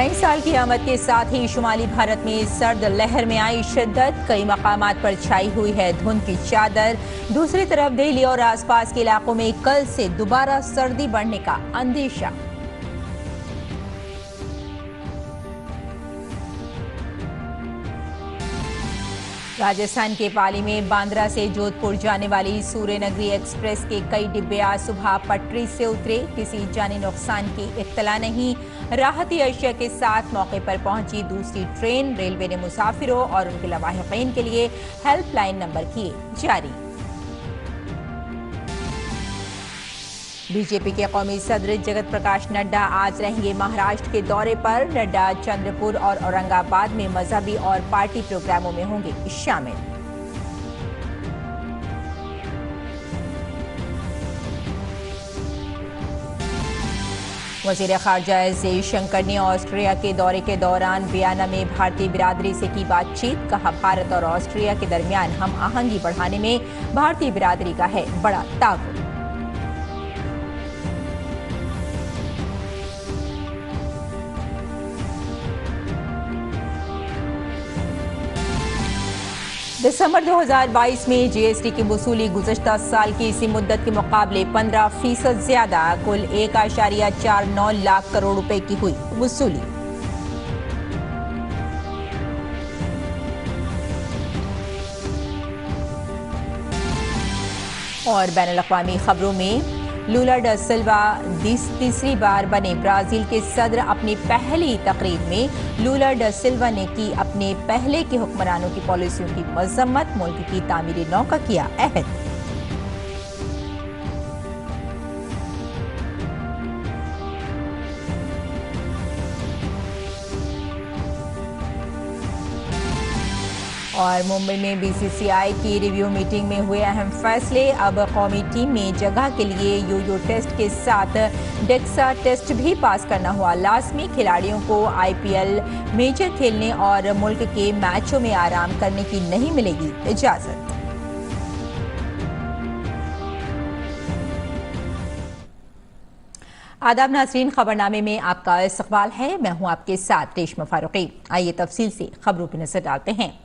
नए साल की आमद के साथ ही शुमाली भारत में सर्द लहर में आई शिद्दत। कई मकामात पर छाई हुई है धुंध की चादर। दूसरी तरफ दिल्ली और आसपास के इलाकों में कल से दोबारा सर्दी बढ़ने का अंदेशा। राजस्थान के पाली में बांद्रा से जोधपुर जाने वाली सूर्यनगरी एक्सप्रेस के कई डिब्बे आज सुबह पटरी से उतरे। किसी जानी नुकसान की इत्तला नहीं। राहती अशिया के साथ मौके पर पहुंची दूसरी ट्रेन। रेलवे ने मुसाफिरों और उनके लवाहिकीन के लिए हेल्पलाइन नंबर किए जारी। बीजेपी के कौमी सदर जगत प्रकाश नड्डा आज रहेंगे महाराष्ट्र के दौरे पर। नड्डा चंद्रपुर और औरंगाबाद में मजहबी और पार्टी प्रोग्रामों में होंगे शामिल। वजीर खारजा एस जयशंकर ने ऑस्ट्रिया के दौरे के दौरान वियना में भारतीय बिरादरी से की बातचीत। कहा, भारत और ऑस्ट्रिया के दरमियान हम आहंगी बढ़ाने में भारतीय बिरादरी का है बड़ा ताउन। दिसंबर 2022 में जीएसटी की वसूली गुज़श्ता साल की इसी मुद्दत के मुकाबले 15% ज्यादा कुल 1.49 लाख करोड़ रुपए की हुई वसूली। और बैनुल-अक़वामी खबरों में लूला दा सिल्वा तीसरी बार बने ब्राजील के सदर। अपनी पहली तकरीर में लूला दा सिल्वा ने की अपने पहले के हुक्मरानों की पॉलिसियों की मजम्मत। मुल्क की तामीरी नौ का किया अहद। और मुंबई में बीसीसीआई की रिव्यू मीटिंग में हुए अहम फैसले। अब कौमी टीम में जगह के लिए योयो टेस्ट के साथ डेक्सा टेस्ट भी पास करना हुआ लाजमी। खिलाड़ियों को आईपीएल मेजर खेलने और मुल्क के मैचों में आराम करने की नहीं मिलेगी इजाजत। आदाब नाज़रीन, खबरनामे में आपका इस्तकबाल है। मैं हूं आपके साथ रेशमा फारूकी। आइए तफसील से खबरों पर नजर डालते हैं।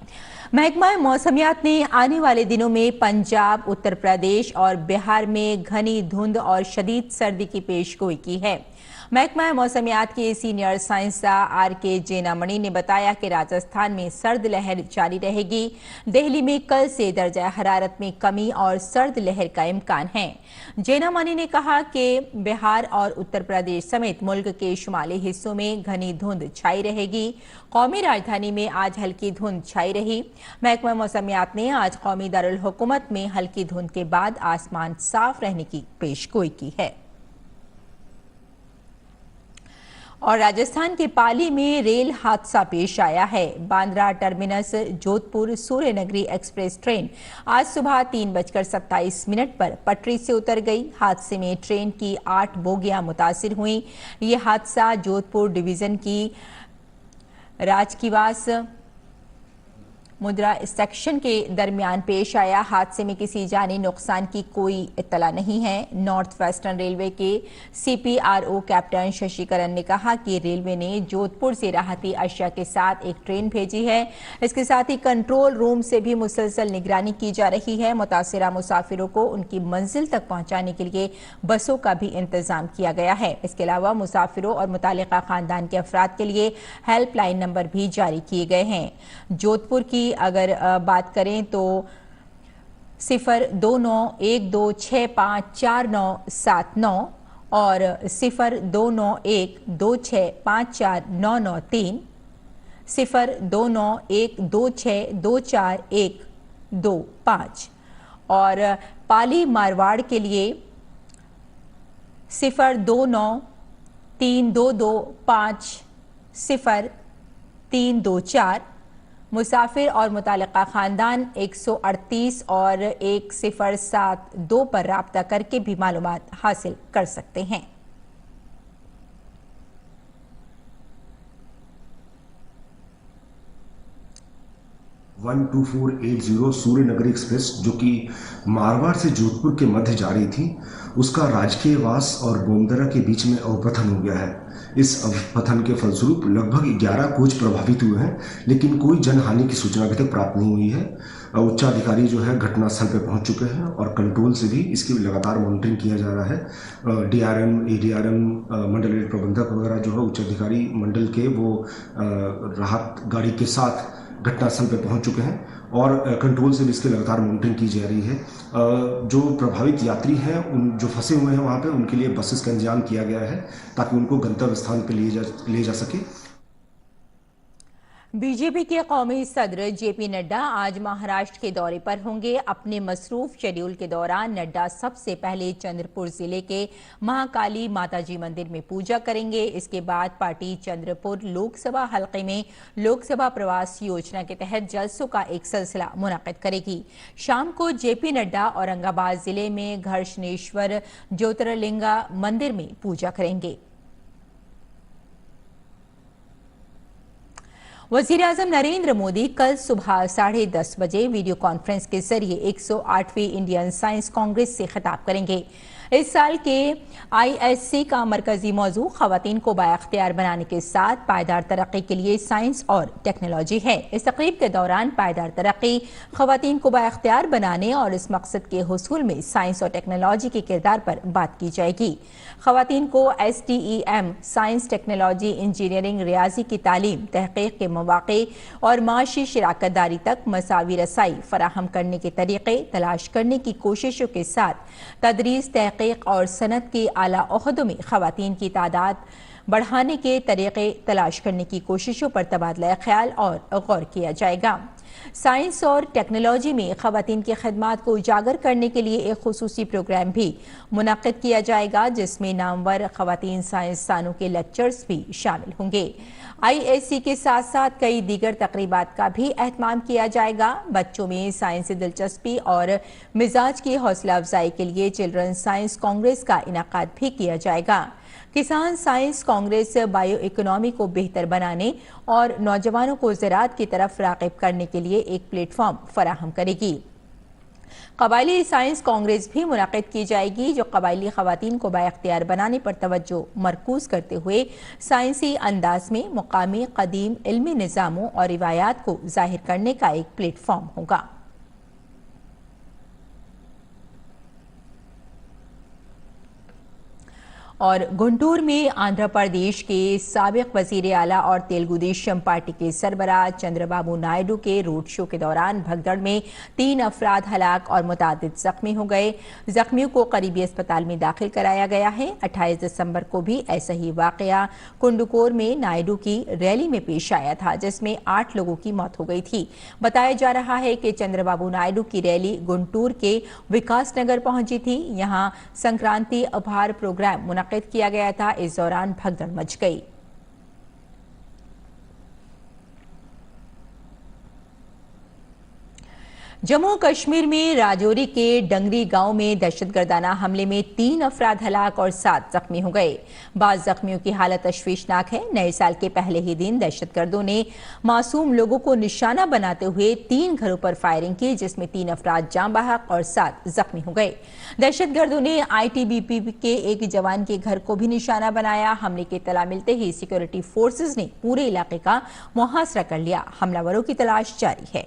महकमा मौसमियात ने आने वाले दिनों में पंजाब, उत्तर प्रदेश और बिहार में घनी धुंध और शदीद सर्दी की पेशगोई की है। महकमा मौसमियात के सीनियर साइंसदां आर.के. जेनामणि ने बताया कि राजस्थान में सर्द लहर जारी रहेगी। दिल्ली में कल से दर्जा हरारत में कमी और सर्द लहर का इम्कान है। जेनामणि ने कहा कि बिहार और उत्तर प्रदेश समेत मुल्क के शुमाली हिस्सों में घनी धुंध छाई रहेगी। कौमी राजधानी में आज हल्की धुंध छाई रही। महकमा मौसमियात ने आज कौमी दारुल हुकूमत में हल्की धुंध के बाद आसमान साफ रहने की पेशगोई की है। और राजस्थान के पाली में रेल हादसा पेश आया है। Bandra terminus Jodhpur Suryanagari express train आज सुबह 3:27 पर पटरी से उतर गई। हादसे में ट्रेन की 8 बोगियां मुतासिर हुई। ये हादसा जोधपुर डिवीजन की राजकीवास मुद्रा सेक्शन के दरमियान पेश आया। हादसे में किसी जानी नुकसान की कोई इत्तला नहीं है। नॉर्थ वेस्टर्न रेलवे के सीपीआरओ कैप्टन शशिकरण ने कहा कि रेलवे ने जोधपुर से राहती अशिया के साथ एक ट्रेन भेजी है। इसके साथ ही कंट्रोल रूम से भी मुसलसल निगरानी की जा रही है। मुतासिरा मुसाफिरों को उनकी मंजिल तक पहुंचाने के लिए बसों का भी इंतजाम किया गया है। इसके अलावा मुसाफिरों और मुतालिका खानदान के अफराद के लिए हेल्पलाइन नंबर भी जारी किए गए हैं। जोधपुर की अगर बात करें तो 02912654979 और 02912654993, 0291262424125 और पाली मारवाड़ के लिए 02322500324। मुसाफिर और मुतालिका खानदान 138 और 1072 पर राब्ता करके भी मालूमात हासिल कर सकते हैं। 12480 सूर्य नगरी एक्सप्रेस जो कि मारवाड़ से जोधपुर के मध्य जा रही थी, उसका राजकीय वास और बोमदरा के बीच में अवपतन हो गया है। इस अवपतन के फलस्वरूप लगभग 11 कोच प्रभावित हुए हैं, लेकिन कोई जनहानि की सूचना अभी तक प्राप्त नहीं हुई है। उच्चाधिकारी जो है घटनास्थल पर पहुंच चुके हैं और कंट्रोल से भी इसकी लगातार मॉनिटरिंग किया जा रहा है। डीआरएम, एडीआरएम, मंडल रेल प्रबंधक वगैरह जो है उच्चाधिकारी मंडल के वो राहत गाड़ी के साथ घटनास्थल पर पहुंच चुके हैं और कंट्रोल से भी इसकी लगातार मॉनिटरिंग की जा रही है। जो प्रभावित यात्री हैं, उन जो फंसे हुए हैं वहाँ पे, उनके लिए बसेस का इंतजाम किया गया है ताकि उनको गंतव्य स्थान पर ले जा सके। बीजेपी के कौमी सदर जेपी नड्डा आज महाराष्ट्र के दौरे पर होंगे। अपने मसरूफ शेड्यूल के दौरान नड्डा सबसे पहले चंद्रपुर जिले के महाकाली माताजी मंदिर में पूजा करेंगे। इसके बाद पार्टी चंद्रपुर लोकसभा हलके में लोकसभा प्रवास योजना के तहत जलसों का एक सिलसिला मुनाकिद करेगी। शाम को जेपी नड्डा औरंगाबाद जिले में घर्षणेश्वर ज्योतिर्लिंगा मंदिर में पूजा करेंगे। वजीर-ए-आज़म नरेंद्र मोदी कल सुबह 10:30 बजे वीडियो कॉन्फ्रेंस के जरिए 108वीं इंडियन साइंस कांग्रेस से खिताब करेंगे। इस साल के ISC का मरकजी मौजू खवातीन को बाइख्तियार बनाने के साथ पायदार तरक्की के लिए साइंस और टेक्नोलॉजी है। इस तकरीब के दौरान पायदार तरक्की, खवातीन को बाइख्तियार बनाने और इस मकसद के हुसूल में साइंस और टेक्नोलॉजी के किरदार पर बात की जाएगी। खवातीन को STEM, साइंस, टेक्नोलॉजी, इंजीनियरिंग, रियाजी की तालीम, तहकीक के मौक़े और माशी शिराकत दारी तक मसावी रसाई फराहम करने के तरीके तलाश करने की कोशिशों के साथ तदरीस, तहकीक और सनत के आला ओहदों में खवातीन की तादाद बढ़ाने के तरीके तलाश करने की कोशिशों पर तबादला ख्याल और गौर किया जाएगा। साइंस और टेक्नोलॉजी में खवातीन की खिदमात को उजागर करने के लिए एक खुसूसी प्रोग्राम भी मुनक्किद किया जाएगा, जिसमें नामवर खवातीन साइंसदानों के लेक्चर्स भी शामिल होंगे। ISC के साथ साथ कई दीगर तकरीबात का भी एहतमाम किया जाएगा। बच्चों में साइंस से दिलचस्पी और मिजाज की हौसला अफजाई के लिए चिल्ड्रन साइंस कांग्रेस का इनाकाद भी किया जाएगा। किसान साइंस कांग्रेस बायो इकोनॉमी को बेहतर बनाने और नौजवानों को ज़राअत की तरफ राग़िब करने के लिए एक प्लेटफॉर्म फराहम करेगी। कबायली साइंस कांग्रेस भी मुनाकिद की जाएगी, जो कबायली खवातीन को बाइख्तियार बनाने पर तवज्जो मरकूज करते हुए साइंसी अंदाज में मुकामी कदीम इल्मी निज़ामों और रिवायात को जाहिर करने का एक प्लेटफॉर्म होगा। और गुंटूर में आंध्र प्रदेश के साबिक वजीर आला और तेलुगु देशम पार्टी के सरबराह चंद्रबाबू नायडू के रोड शो के दौरान भगदड़ में 3 अफराद हलाक और मुतादिद जख्मी हो गए। जख्मियों को करीबी अस्पताल में दाखिल कराया गया है। 28 दिसंबर को भी ऐसा ही वाकया कुंडुकोर में नायडू की रैली में पेश आया था, जिसमें 8 लोगों की मौत हो गई थी। बताया जा रहा है कि चंद्रबाबू नायडू की रैली गुंटूर के विकास नगर पहुंची थी। यहां संक्रांति उपहार प्रोग्राम मुनक्किद किया गया था। इस दौरान भगदड़ मच गई। जम्मू कश्मीर में राजौरी के डंगरी गांव में दहशतगर्दाना हमले में 3 अफराद हलाक और 7 जख्मी हो गए। बाज़ जख्मियों की हालत तशवीशनाक है। नए साल के पहले ही दिन दहशतगर्दों ने मासूम लोगों को निशाना बनाते हुए 3 घरों पर फायरिंग की, जिसमें 3 अफराद जाँ बहक और 7 जख्मी हो गए। दहशतगर्दों ने ITBP के एक जवान के घर को भी निशाना बनाया। हमले की इत्तला मिलते ही सिक्योरिटी फोर्सेज ने पूरे इलाके का मुहासरा कर लिया। हमलावरों की तलाश जारी है।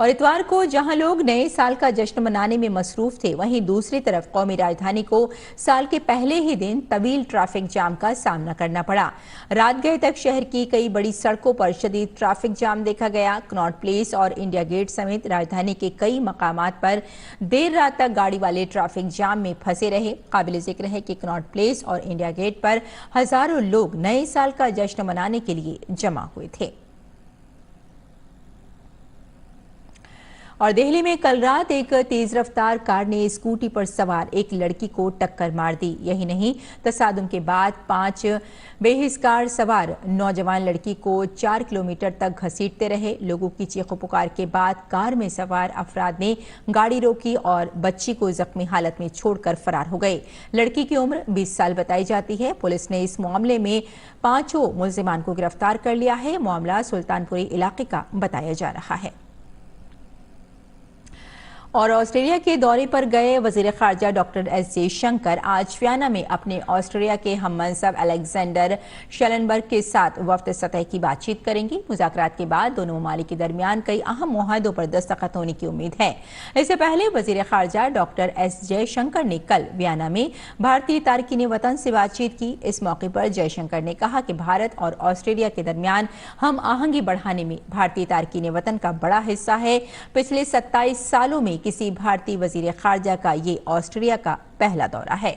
और इतवार को जहां लोग नए साल का जश्न मनाने में मसरूफ थे, वहीं दूसरी तरफ कौमी राजधानी को साल के पहले ही दिन तवील ट्रैफिक जाम का सामना करना पड़ा। रात गए तक शहर की कई बड़ी सड़कों पर शदीद ट्रैफिक जाम देखा गया। कनॉट प्लेस और इंडिया गेट समेत राजधानी के कई मकामात पर देर रात तक गाड़ी वाले ट्रैफिक जाम में फंसे रहे। काबिल जिक्र है कि कनॉट प्लेस और इंडिया गेट पर हजारों लोग नए साल का जश्न मनाने के लिए जमा हुए थे। और दिल्ली में कल रात एक तेज रफ्तार कार ने स्कूटी पर सवार एक लड़की को टक्कर मार दी। यही नहीं, तसादुम के बाद 5 बेहिस कार सवार नौजवान लड़की को 4 किलोमीटर तक घसीटते रहे। लोगों की चीखों पुकार के बाद कार में सवार अफराद ने गाड़ी रोकी और बच्ची को जख्मी हालत में छोड़कर फरार हो गए। लड़की की उम्र 20 साल बताई जाती है। पुलिस ने इस मामले में 5 मुल्जिमान को गिरफ्तार कर लिया है। मामला सुल्तानपुरी इलाके का बताया जा रहा है। और ऑस्ट्रेलिया के दौरे पर गए वजीर खारजा डॉक्टर एस जयशंकर आज वियना में अपने ऑस्ट्रेलिया के हममनसब अलेक्जेंडर शेलनबर्ग के साथ वफ्द सतह की बातचीत करेंगे। मुज़ाकरात के बाद दोनों ममालिक के दरमियान कई अहम मुआहदों पर दस्तखत होने की उम्मीद है। इससे पहले वजीर खारजा डॉक्टर एस जयशंकर ने कल वियना में भारतीय तारकीन वतन से बातचीत की। इस मौके पर जयशंकर ने कहा कि भारत और ऑस्ट्रेलिया के दरमियान हम आहंगी बढ़ाने में भारतीय तारकीन वतन का बड़ा हिस्सा है। पिछले 27 सालों में किसी भारतीय वजीर खारजा का ये ऑस्ट्रेलिया का पहला दौरा है।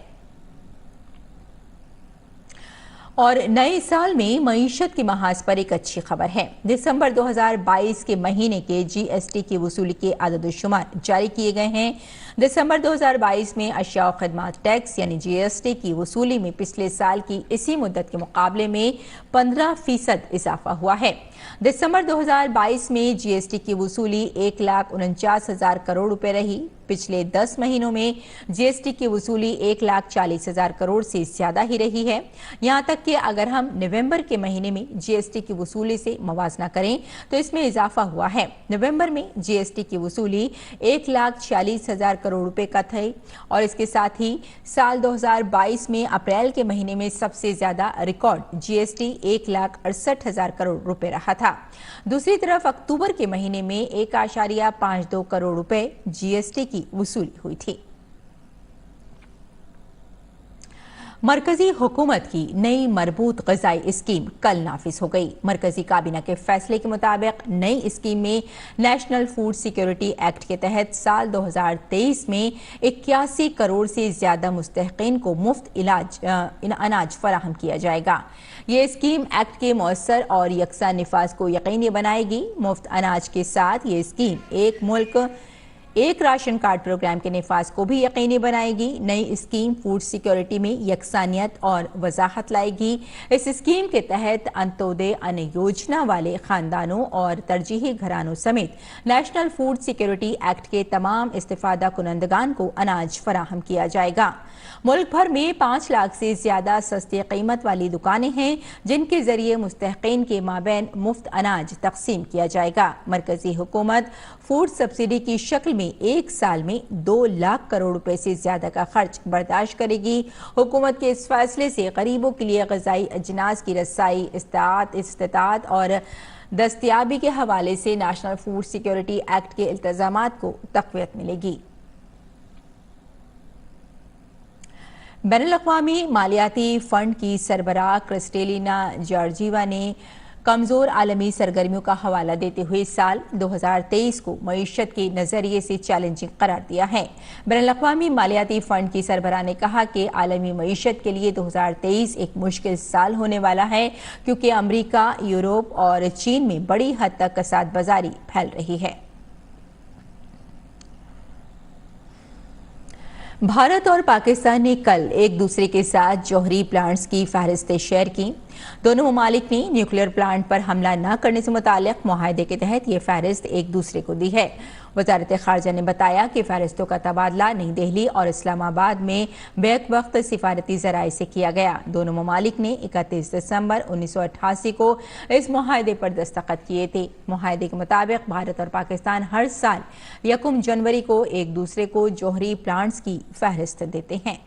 और नए साल में मईशत के महाज पर एक अच्छी खबर है। दिसंबर 2022 के महीने के जीएसटी की वसूली के आददुशुमार जारी किए गए हैं। दिसंबर 2022 में अशिया और खदमात टैक्स यानी जीएसटी की वसूली में पिछले साल की इसी मुद्दत के मुकाबले में 15% इजाफा हुआ है। दिसंबर 2022 में जीएसटी की वसूली 1,49,000 करोड़ रुपए रही। पिछले 10 महीनों में जीएसटी की वसूली 1,40,000 करोड़ से ज्यादा ही रही है। यहां तक कि अगर हम नवंबर के महीने में जीएसटी की वसूली से मवाजना करें तो इसमें इजाफा हुआ है। नवंबर में जीएसटी की वसूली 1,40,000 करोड़ रुपए का थी और इसके साथ ही साल 2022 में अप्रैल के महीने में सबसे ज्यादा रिकॉर्ड जीएसटी 1,68,000 करोड़ रुपए रहा था। दूसरी तरफ अक्टूबर के महीने में 1.52 करोड़ रुपए जीएसटी की वसूली हुई थी। मरकजी हुकूमत की नई मरबूत ग़िज़ाई स्कीम कल नाफिज हो गई। मरकजी काबीना के फैसले के मुताबिक नई स्कीम में नेशनल फूड सिक्योरिटी एक्ट के तहत साल 2023 में 81 करोड़ से ज्यादा मुस्तहिक़ीन को मुफ्त अनाज फराहम किया जाएगा। ये स्कीम एक्ट के मौसर और यकसा निफाज को यकीनी बनाएगी। मुफ्त अनाज के साथ ये स्कीम एक मुल्क एक राशन कार्ड प्रोग्राम के निफाज को भी यकीनी बनाएगी। नई स्कीम फूड सिक्योरिटी में यकसानियत और वजाहत लाएगी। इस स्कीम के तहत अंत्योदय अन्न योजना वाले खानदानों और तरजीही घरानों समेत नेशनल फूड सिक्योरिटी एक्ट के तमाम इस्तिफादा कुनंदगान को अनाज फराहम किया जाएगा। मुल्क भर में 5 लाख से ज्यादा सस्ती कीमत वाली दुकानें हैं जिनके जरिए मुस्तहिक़ीन के माबैन मुफ्त अनाज तकसीम किया जाएगा। मरकजी हुकूमत फूड सब्सिडी की शक्ल में एक साल में 2 लाख करोड़ रुपए से ज्यादा का खर्च बर्दाश्त करेगी। हुकूमत के इस फैसले से गरीबों के लिए ग़िज़ाई अजनास की रसाई, इस्तात और दस्तयाबी के हवाले से नेशनल फूड सिक्योरिटी एक्ट के इल्तज़ामात को तक़वियत मिलेगी। बैनुल-अक़वामी मालियाती फंड की सरबराह क्रिस्टेलिना जॉर्जीवा ने कमजोर आलमी सरगर्मियों का हवाला देते हुए साल 2023 को मईशत के नजरिए से चैलेंजिंग करार दिया है। बैनुल-अक़वामी मालियाती फंड की सरबराह ने कहा कि आलमी मईशत के लिए 2023 एक मुश्किल साल होने वाला है क्योंकि अमरीका, यूरोप और चीन में बड़ी हद तक कसाद बाजारी फैल रही है। भारत और पाकिस्तान ने कल एक दूसरे के साथ जौहरी प्लांट्स की फहरिस्तें शेयर की। दोनों ममालिक ने न्यूक्लियर प्लांट पर हमला न करने से मुताल्लिक मुआहदे के तहत ये फहरिस्त एक दूसरे को दी है। वजारत खारजा ने बताया कि फहरिस्तों का तबादला नई दिल्ली और इस्लामाबाद में बैक वक्त सिफारती जराए से किया गया। दोनों ममालिक ने 31 दिसंबर 1988 को इस मुआहदे पर दस्तखत किए थे। मुआहदे के मुताबिक भारत और पाकिस्तान हर साल 1 जनवरी को एक दूसरे को जौहरी प्लांट्स की फहरिस्त देते हैं।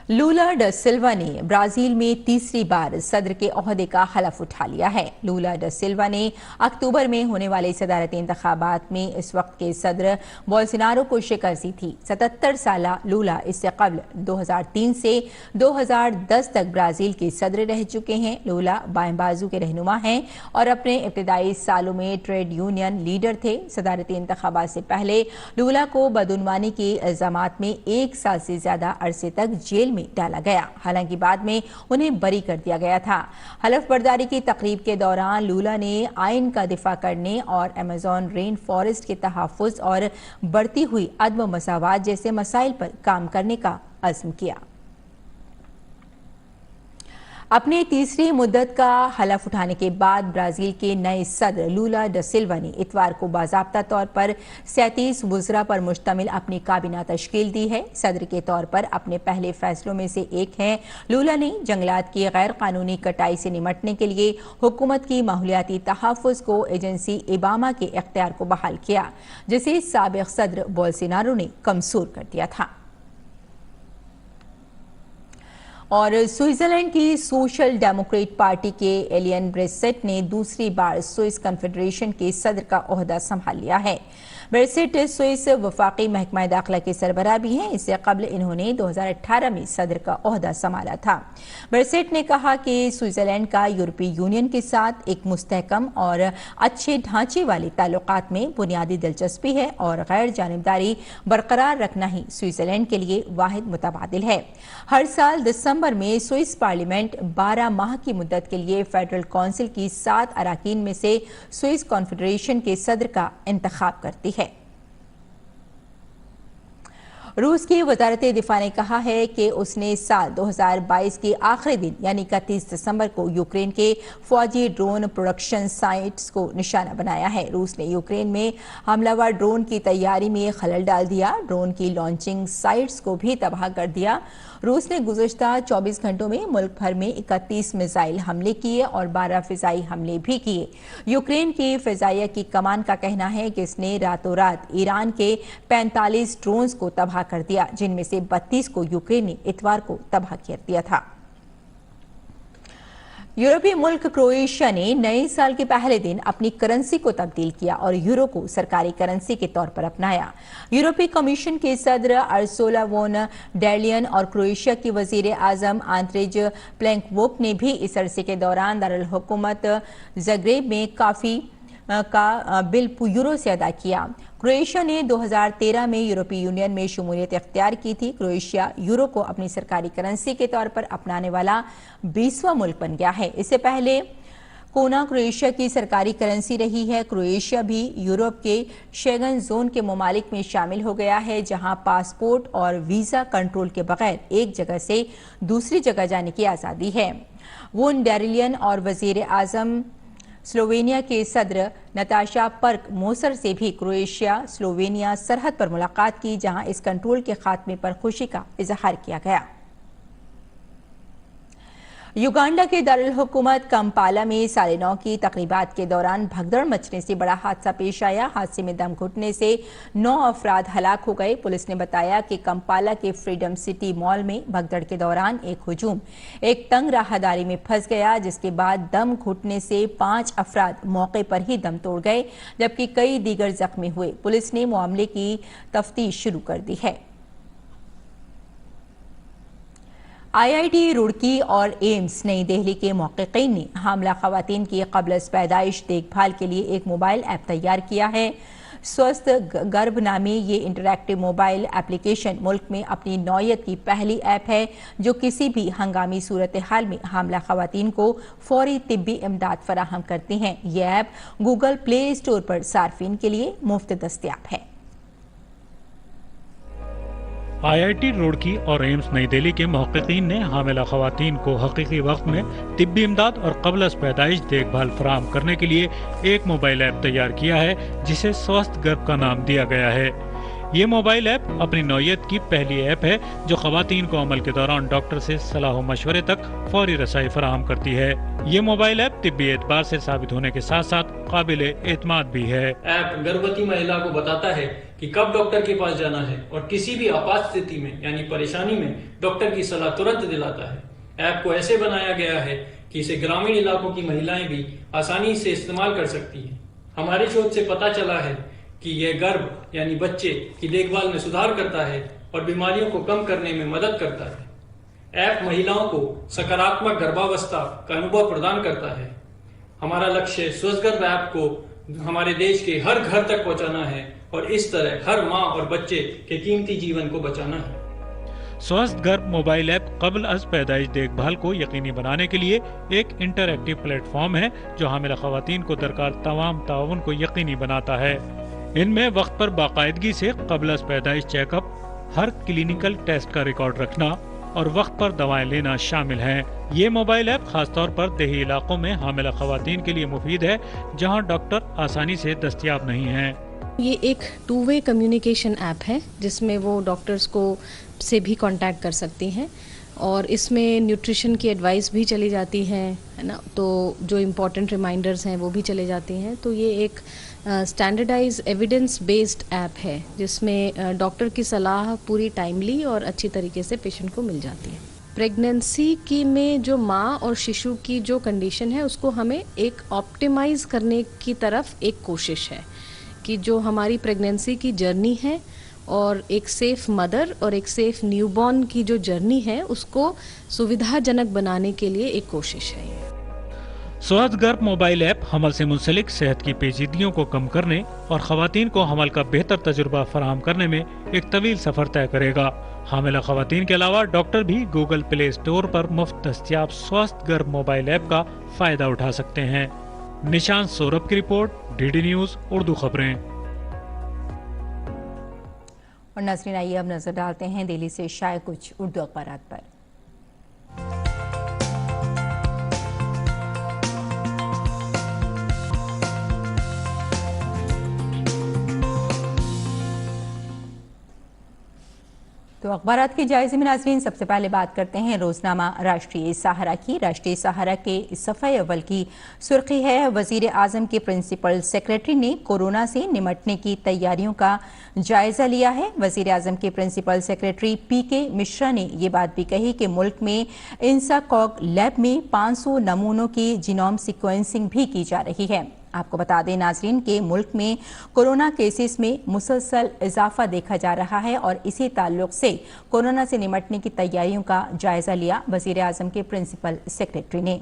लूला ड सिल्वा ने ब्राजील में तीसरी बार सदर के ओहदे का हलफ उठा लिया है। लूला ड सिल्वा ने अक्टूबर में होने वाले सदारती इंतखाबात में इस वक्त के सदर बोल्सोनारो को शिकस्त दी थी। 77 साल लूला इससे कबल 2003 से 2010 तक ब्राजील के सदर रह चुके हैं। लूला बाएं बाजू के रहनुमा हैं और अपने इब्तदाई सालों में ट्रेड यूनियन लीडर थे। सदारती इंतखाबात से पहले लूला को बदउनवानी के इल्जामात में 1 साल से ज्यादा अरसे तक जेल में डाला गया। हालांकि बाद में उन्हें बरी कर दिया गया था। हलफ बर्दारी की तकरीब के दौरान लूला ने आइन का दिफा करने और अमेज़न रेन फॉरेस्ट के तहफ़्फ़ुज़ और बढ़ती हुई अदम मसावात जैसे मसाइल पर काम करने का अज़्म किया। अपनी तीसरी मुद्दत का हलफ उठाने के बाद ब्राजील के नए सदर लूला ड सिल्वा ने इतवार को बाज़ाब्ता तौर पर 37 वज़रा पर मुश्तमिल अपनी काबीना तश्कील दी है। सदर के तौर पर अपने पहले फैसलों में से एक है, लूला ने जंगलात की गैर कानूनी कटाई से निमटने के लिए हुकूमत की माहौलियाती तहफ़्फ़ुज़ को एजेंसी इबामा के इख्तियार को बहाल किया, जिसे साबिक़ सदर बोल्सोनारो ने कमज़ोर कर दिया था। और स्विट्जरलैंड की सोशल डेमोक्रेट पार्टी के एलियन ब्रेसेट ने दूसरी बार स्विस कन्फेडरेशन के सदर का ओहदा संभाल लिया है। ब्रेसेट स्विस वफाकी महकमा दाखिला के सरबराह भी हैं। इससे कबल इन्होंने 2018 में सदर का ओहदा संभाला था। ब्रेसेट ने कहा कि स्विट्जरलैंड का यूरोपीय यूनियन के साथ एक मुस्तहकम और अच्छे ढांचे वाले ताल्लुकात में बुनियादी दिलचस्पी है और गैर जानिबदारी बरकरार रखना ही स्विट्जरलैंड के लिए वाहिद मुतबादिल है। हर साल दिसंबर में स्विस पार्लियामेंट 12 माह की मुद्दत के लिए फेडरल काउंसिल की 7 अराकीन में से स्विस कॉन्फेडरेशन के सदर का इंतखाब करती है। रूस की वजारत दिफा ने कहा है कि उसने साल 2022 के आखिरी दिन यानी 31 दिसंबर को यूक्रेन के फौजी ड्रोन प्रोडक्शन साइट्स को निशाना बनाया है। रूस ने यूक्रेन में हमलावर ड्रोन की तैयारी में खलल डाल दिया, ड्रोन की लॉन्चिंग साइट्स को भी तबाह कर दिया। रूस ने गुज़श्ता 24 घंटों में मुल्क भर में 31 मिसाइल हमले किए और 12 फिजाई हमले भी किए। यूक्रेन की फिजाइया की कमान का कहना है कि इसने रातों रात ईरान के 45 ड्रोन्स को तबाह कर दिया, जिनमें से 32 को यूक्रेन ने इतवार को तबाह कर दिया था। यूरोपीय मुल्क क्रोएशिया ने नए साल के पहले दिन अपनी करेंसी को तब्दील किया और यूरो को सरकारी करेंसी के तौर पर अपनाया। यूरोपीय कमीशन के सदर अर्सुला वोन डर लेयन और क्रोएशिया की वजीर आजम आंद्रेज प्लेंकोविक ने भी इस अरसे के दौरान दारुल हुकूमत ज़ग्रेब में काफी का बिल यूरो से अदा किया। क्रोएशिया ने 2013 में यूरोपीय यूनियन में शमूलियत इख्तियार की थी। क्रोएशिया यूरो को अपनी सरकारी करेंसी के तौर पर अपनाने वाला 20वां मुल्क बन गया है। इससे पहले कोना क्रोएशिया की सरकारी करेंसी रही है। क्रोएशिया भी यूरोप के शेंगन जोन के ममालिक में शामिल हो गया है, जहां पासपोर्ट और वीजा कंट्रोल के बगैर एक जगह से दूसरी जगह जाने की आज़ादी है। वोन डर लेयन और वजीर आजम स्लोवेनिया के सदर नताशा पर्क मोसर से भी क्रोएशिया स्लोवेनिया सरहद पर मुलाकात की, जहां इस कंट्रोल के खात्मे पर खुशी का इजहार किया गया। युगांडा के दारुल हुकूमत कंपाला में 9:30 की तकरीबात के दौरान भगदड़ मचने से बड़ा हादसा पेश आया। हादसे में दम घुटने से 9 अफराद हलाक हो गए। पुलिस ने बताया कि कंपाला के फ्रीडम सिटी मॉल में भगदड़ के दौरान एक हुजूम एक तंग राहदारी में फंस गया, जिसके बाद दम घुटने से 5 अफराद मौके पर ही दम तोड़ गए, जबकि कई दीगर जख्मी हुए। पुलिस ने मामले की तफ्तीश शुरू कर दी है। IIT रुड़की और एम्स नई दिल्ली के मुहक्किकीन ने हामला खवातीन की क़ब्ल पैदाइश देखभाल के लिए एक मोबाइल ऐप तैयार किया है। स्वस्थ गर्भ नामी ये इंटरैक्टिव मोबाइल एप्लीकेशन मुल्क में अपनी नौयत की पहली ऐप है जो किसी भी हंगामी सूरत हाल में हामला खवातीन को फौरी तिब्बी इमदाद फराहम करती हैं। ये ऐप गूगल प्ले स्टोर पर सार्फिन के लिए मुफ्त दस्तयाब है। IIT रुड़की और एम्स नई दिल्ली के मुहक्किकीन ने हामिला खवातीन को हकीकी वक्त में तिब्बी इमदाद और क़ब्ल पैदाइश देखभाल फराहम करने के लिए एक मोबाइल ऐप तैयार किया है, जिसे स्वस्थ गर्भ का नाम दिया गया है। ये मोबाइल ऐप अपनी नौयत की पहली ऐप है जो खवातीन को अमल के दौरान डॉक्टर से सलाह मशवरे तक फौरी रसाई फराहम करती है। ये मोबाइल ऐप तिब्बी एतबार से साबित होने के साथ साथ काबिल एतमाद भी है। ऐप गर्भवती महिला को बताता है कि कब डॉक्टर के पास जाना है और किसी भी आपात स्थिति में यानी परेशानी में डॉक्टर की सलाह तुरंत दिलाता है। ऐप को ऐसे बनाया गया है कि इसे ग्रामीण इलाकों की महिलाएं भी आसानी से इस्तेमाल कर सकती हैं। हमारी शोध से पता चला है कि यह गर्भ यानी बच्चे की देखभाल में सुधार करता है और बीमारियों को कम करने में मदद करता है। ऐप महिलाओं को सकारात्मक गर्भावस्था का अनुभव प्रदान करता है। हमारा लक्ष्य स्वस्थ गर्भ ऐप को हमारे देश के हर घर तक पहुंचाना है और इस तरह हर मां और बच्चे के कीमती जीवन को बचाना है। स्वस्थ गर्भ मोबाइल ऐप क़ब्ल अज़ पैदाइश देखभाल को यकीनी बनाने के लिए एक इंटरैक्टिव प्लेटफॉर्म है जो हामिला ख़वातीन को दरकार तमाम ताउन को यकीनी बनाता है। इनमें वक्त पर बाकायदगी से क़ब्ल अज़ पैदाइश चेकअप, हर क्लिनिकल टेस्ट का रिकॉर्ड रखना और वक्त पर दवाएं लेना शामिल हैं। ये मोबाइल ऐप खास तौर पर देही इलाकों में हामिला ख़वातीन के लिए मुफीद है जहां डॉक्टर आसानी से दस्तयाब नहीं हैं। ये एक 2-वे कम्युनिकेशन ऐप है जिसमें वो डॉक्टर्स को से भी कांटेक्ट कर सकती हैं और इसमें न्यूट्रिशन की एडवाइस भी चली जाती है ना, तो जो इम्पोर्टेंट रिमाइंडर्स हैं वो भी चले जाती हैं। तो ये एक स्टैंडर्डाइज एविडेंस बेस्ड ऐप है जिसमें डॉक्टर की सलाह पूरी टाइमली और अच्छी तरीके से पेशेंट को मिल जाती है। प्रेगनेंसी की में जो माँ और शिशु की जो कंडीशन है उसको हमें एक ऑप्टिमाइज़ करने की तरफ एक कोशिश है कि जो हमारी प्रेगनेंसी की जर्नी है और एक सेफ मदर और एक सेफ न्यूबॉर्न की जो जर्नी है उसको सुविधाजनक बनाने के लिए एक कोशिश है। स्वस्थ गर्भ मोबाइल ऐप हमल से मुंसलिक सेहत की पेचीदगियों को कम करने और खवातीन को हमल का बेहतर तजुर्बा फराहम करने में एक तवील सफर तय करेगा। हामिला खवातीन के अलावा डॉक्टर भी गूगल प्ले स्टोर पर मुफ्त दस्तयाब स्वस्थ गर्भ मोबाइल ऐप का फायदा उठा सकते हैं। निशान सौरभ की रिपोर्ट, डीडी न्यूज उर्दू खबरें। और नाज़रीन आइए अब नजर डालते हैं दिल्ली से शाये कुछ उर्दू अखबारात पर। तो अखबारात के जायजे में नाज़रीन सबसे पहले बात करते हैं रोजनामा राष्ट्रीय सहारा की। राष्ट्रीय सहारा के सफ़े अव्वल की सुर्खी है, वजीर आजम के प्रिंसिपल सेक्रेटरी ने कोरोना से निमटने की तैयारियों का जायजा लिया है। वजीर आजम के प्रिंसिपल सेक्रेटरी पीके मिश्रा ने ये बात भी कही कि मुल्क में इंसाकॉग लैब में 500 नमूनों की जीनोम सीक्वेंसिंग भी की जा रही है। आपको बता दें नाजरीन के मुल्क में कोरोना केसेस में मुसलसल इजाफा देखा जा रहा है और इसी ताल्लुक से कोरोना से निमटने की तैयारियों का जायजा लिया वजीर आजम के प्रिंसिपल सेक्रेटरी ने।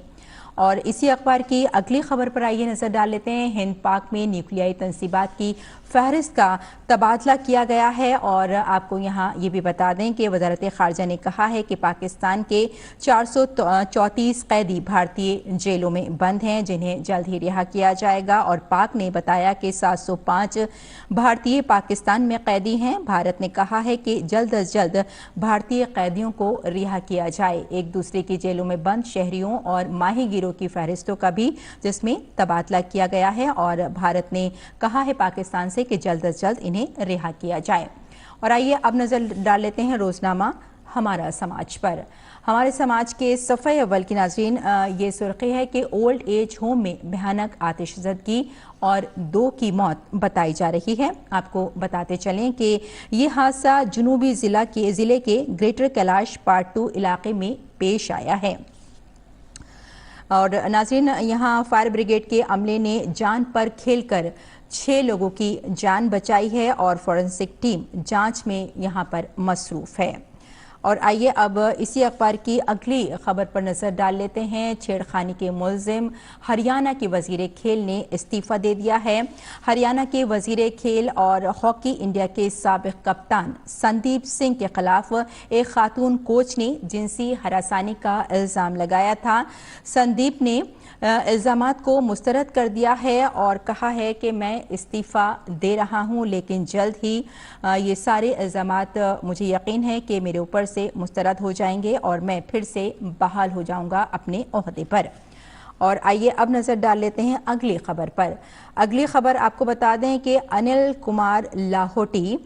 और इसी अखबार की अगली खबर पर आइए नजर डाल लेते हैं। हिंद पाक में न्यूक्लियाई तंसीबात की फहरिस्त का तबादला किया गया है और आपको यहाँ ये भी बता दें कि वजारत खारजा ने कहा है कि पाकिस्तान के 434 कैदी भारतीय जेलों में बंद हैं जिन्हें जल्द ही रिहा किया जाएगा। और पाक ने बताया कि 705 भारतीय पाकिस्तान में कैदी हैं। भारत ने कहा है कि जल्द अज जल्द भारतीय कैदियों को रिहा किया जाए। एक दूसरे की जेलों में बंद शहरियों और माही की फहरिस्तों का भी जिसमें तबादला किया गया है और भारत ने कहा है पाकिस्तान से कि जल्द अज जल्द इन्हें रिहा किया जाए। और आइए अब नजर डाल लेते हैं रोजनामा हमारा समाज पर। हमारे समाज के सफ़े अव्वल की नाज़रीन ये सुर्खी है कि ओल्ड एज होम में भयानक आतिशज़दगी और 2 की मौत बताई जा रही है। आपको बताते चलें कि ये हादसा जुनूबी ज़िले के ग्रेटर कैलाश पार्ट 2 इलाके में पेश आया है। और नाज़रीन यहाँ फायर ब्रिगेड के अमले ने जान पर खेलकर 6 लोगों की जान बचाई है और फॉरेंसिक टीम जांच में यहाँ पर मसरूफ़ है। और आइए अब इसी अखबार की अगली खबर पर नजर डाल लेते हैं। छेड़खानी के मुलजिम हरियाणा के वजीर खेल ने इस्तीफा दे दिया है। हरियाणा के वजीर खेल और हॉकी इंडिया के साबिक कप्तान संदीप सिंह के खिलाफ एक खातून कोच ने जिनसी हरासानी का इल्ज़ाम लगाया था। संदीप ने इल्ज़ामात को मुस्तरद कर दिया है और कहा है कि मैं इस्तीफ़ा दे रहा हूं, लेकिन जल्द ही ये सारे इल्ज़ामात मुझे यकीन है कि मेरे ऊपर से मुस्तरद हो जाएंगे और मैं फिर से बहाल हो जाऊंगा अपने ओहदे पर। और आइए अब नज़र डाल लेते हैं अगली खबर पर। अगली खबर आपको बता दें कि अनिल कुमार लाहौटी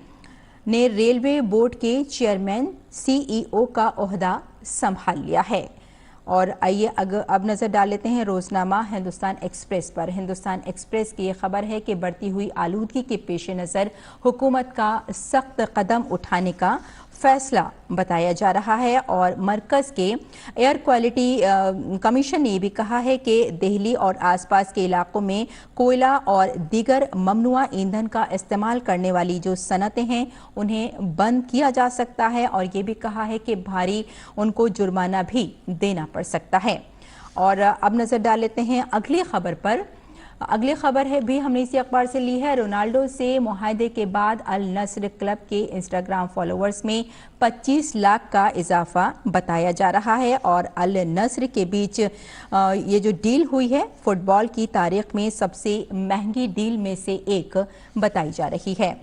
ने रेलवे बोर्ड के चेयरमैन CEO का ओहदा संभाल लिया है। और आइए अब नज़र डाल लेते हैं रोजनामा हिंदुस्तान एक्सप्रेस पर। हिंदुस्तान एक्सप्रेस की ये खबर है कि बढ़ती हुई आलूदगी के पेश नज़र हुकूमत का सख्त कदम उठाने का फैसला बताया जा रहा है। और मरकज़ के एयर क्वालिटी कमीशन ने भी कहा है कि दिल्ली और आसपास के इलाकों में कोयला और दीगर ममनुआ ईंधन का इस्तेमाल करने वाली जो सनतें हैं उन्हें बंद किया जा सकता है और ये भी कहा है कि भारी उनको जुर्माना भी देना पड़ सकता है। और अब नज़र डाल लेते हैं अगली खबर पर। अगली खबर है भी हमने इसी अखबार से ली है। रोनाल्डो से मुआहदे के बाद अल नस्र क्लब के इंस्टाग्राम फॉलोअर्स में 25 लाख का इजाफा बताया जा रहा है और अल नस्र के बीच ये जो डील हुई है फुटबॉल की तारीख में सबसे महंगी डील में से एक बताई जा रही है।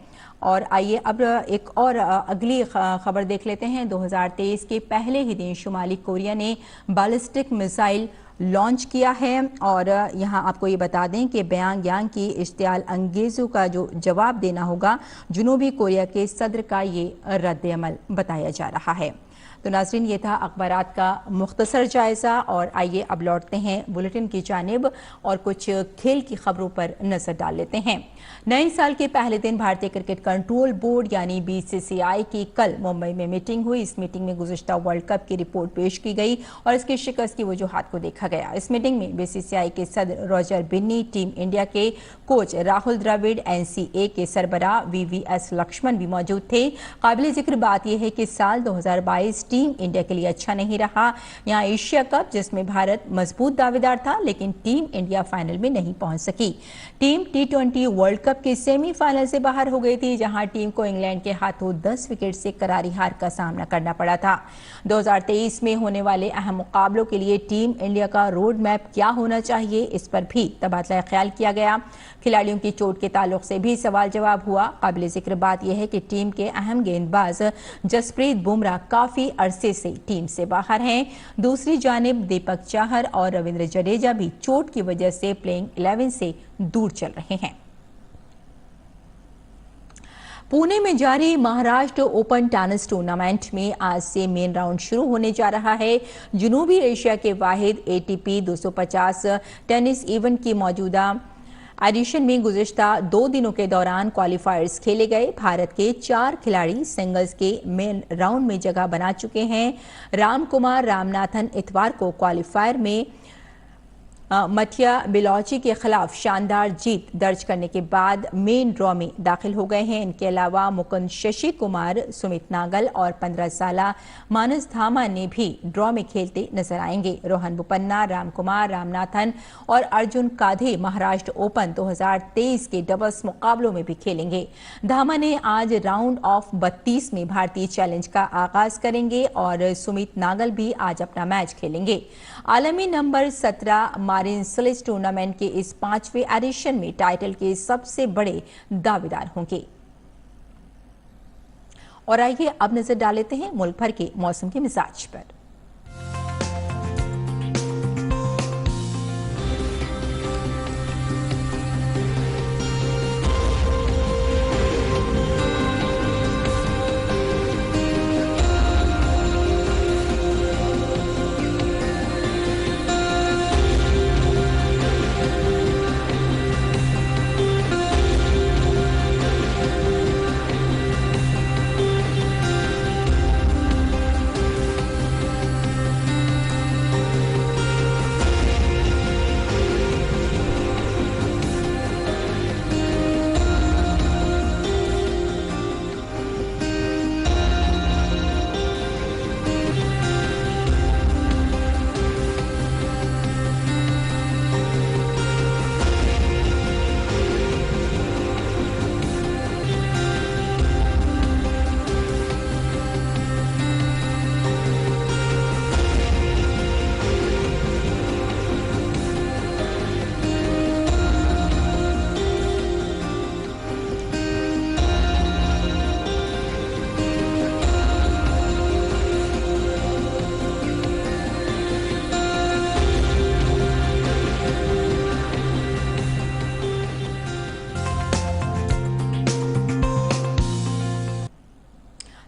और आइए अब एक और अगली खबर देख लेते हैं। 2023 के पहले ही दिन शुमाली कोरिया ने बैलिस्टिक मिसाइल लॉन्च किया है और यहाँ आपको ये बता दें कि प्योंगयांग की इश्तियाल अंगेजों का जो जवाब देना होगा जनूबी कोरिया के सदर का ये रद्द-ए-अमल बताया जा रहा है। तो नाज़रीन, ये था अखबारात का मुख्तसर जायजा और आइए अब लौटते हैं बुलेटिन की जानिब और कुछ खेल की खबरों पर नजर डाल लेते हैं। नए साल के पहले दिन भारतीय क्रिकेट कंट्रोल बोर्ड यानी BCCI की कल मुंबई में मीटिंग हुई। इस मीटिंग में गुज़िश्ता वर्ल्ड कप की रिपोर्ट पेश की गई और इसकी शिकस्त की वजूहात को देखा गया। इस मीटिंग में BCCI के सदर रॉजर बिन्नी, टीम इंडिया के कोच राहुल द्रविड़, NCA के सरबराह VVS लक्ष्मण भी मौजूद थे। काबिल जिक्र बात यह है कि साल 2022 टीम इंडिया के लिए अच्छा नहीं रहा। यहाँ एशिया कप जिसमें भारत मजबूत दावेदार था लेकिन टीम इंडिया फाइनल में नहीं पहुंच सकी। टीम T20 वर्ल्ड कप के सेमीफाइनल से बाहर हो गई थी जहां टीम को इंग्लैंड के हाथों 10 विकेट से करारी हार का सामना करना पड़ा था। 2023 में होने वाले अहम मुकाबलों के लिए टीम इंडिया का रोड मैप क्या होना चाहिए, इस पर भी तबादला ख्याल किया गया। खिलाड़ियों की चोट के ताल्लुक से भी सवाल जवाब हुआ। काबिल जिक्र बात यह है कि टीम के अहम गेंदबाज जसप्रीत बुमराह काफी अरसे से टीम से बाहर हैं। दूसरी जानिब दीपक चाहर और रविंद्र जडेजा भी चोट की वजह से प्लेइंग 11 से दूर चल रहे हैं। पुणे में जारी महाराष्ट्र ओपन टेनिस टूर्नामेंट में आज से मेन राउंड शुरू होने जा रहा है। जनूबी एशिया के वाहिद ATP 250 टेनिस इवेंट की मौजूदा एडिशन में गुज़िश्ता 2 दिनों के दौरान क्वालिफायर्स खेले गए। भारत के 4 खिलाड़ी सिंगल्स के मेन राउंड में जगह बना चुके हैं। रामकुमार रामनाथन इतवार को क्वालिफायर में मटिया बिलौची के खिलाफ शानदार जीत दर्ज करने के बाद मेन ड्रॉ में दाखिल हो गए हैं। इनके अलावा मुकुंद शशि कुमार, सुमित नागल और 15 साला मानस धामा ने भी ड्रॉ में खेलते नजर आएंगे। रोहन बोपन्ना, रामकुमार रामनाथन और अर्जुन काधे महाराष्ट्र ओपन 2023 के डबल्स मुकाबलों में भी खेलेंगे। धामा ने आज राउंड ऑफ 32 में भारतीय चैलेंज का आगाज करेंगे और सुमित नागल भी आज अपना मैच खेलेंगे। आलमी नंबर 17 मारिन सिलिस टूर्नामेंट के इस 5वें एडिशन में टाइटल के सबसे बड़े दावेदार होंगे। और आइए अब नजर डाल लेते हैं मुल्क भर के मौसम के मिजाज पर।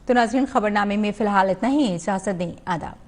तो नाज़रीन, खबरनामे में फिलहाल इतना ही। इजाज़त दें, आदाब।